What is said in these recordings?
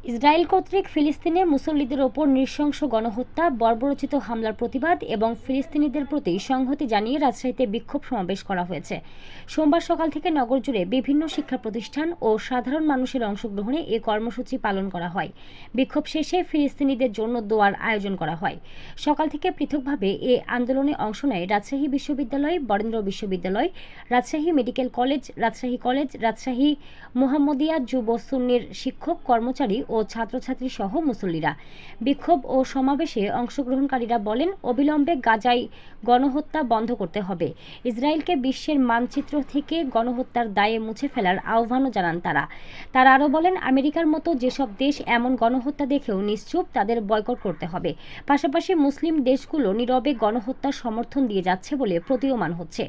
Israel কর্তৃক ফিলিস্তিনে মুসল্লিদের ওপর নৃশংস গণহত্যা, বর্বরোচিত হামলার প্রতিবাদ এবং ফিলিস্তিনিদের প্রতি সংহতি জানিয়ে রাজশাহীতে বিক্ষোভ সমাবেশ করা হয়েছে। সোমবার সকাল থেকে নগর জুড়ে বিভিন্ন শিক্ষা প্রতিষ্ঠান ও সাধারণ মানুষের অংশগ্রহণে এ কর্মসূচি পালন করা হয়। বিক্ষোভ শেষে ফিলিস্তিনিদের জন্য দোয়ার আয়োজন করা হয়। সকাল থেকে পৃথকভাবে এ আন্দোলনে অংশ নেয় রাজশাহী বিশ্ববিদ্যালয়, বরেন্দ্র বিশ্ববিদ্যালয়, রাজশাহী মেডিকেল কলেজ, রাজশাহী মোহাম্মদিয়া যুব সুন্নির শিক্ষক, কর্মচারী ও ছাত্রছাত্রী সহ মুসল্লিরা। বিক্ষোভ ও সমাবেশে অংশগ্রহণকারীরা বলেন, অবিলম্বে গাজায় গণহত্যা বন্ধ করতে হবে। ইসরায়েলকে বিশ্বের মানচিত্র থেকে গণহত্যার দায়ে মুছে ফেলার আহ্বানও জানান তারা। আরও বলেন, আমেরিকার মতো যেসব দেশ এমন গণহত্যা দেখেও নিশ্চুপ, তাদের বয়কট করতে হবে। পাশাপাশি মুসলিম দেশগুলো নীরবে গণহত্যার সমর্থন দিয়ে যাচ্ছে বলে প্রতীয়মান হচ্ছে।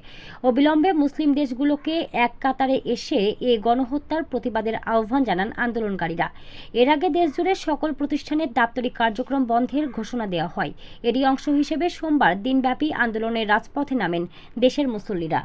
অবিলম্বে মুসলিম দেশগুলোকে এক কাতারে এসে এ গণহত্যার প্রতিবাদের আহ্বান জানান আন্দোলনকারীরা। এর আগে দেশজুড়ে সকল প্রতিষ্ঠানের দাপ্তরিক কার্যক্রম বন্ধের ঘোষণা দেওয়া হয়। এরই অংশ হিসেবে সোমবার দিনব্যাপী আন্দোলনের রাজপথে নামেন দেশের মুসল্লিরা।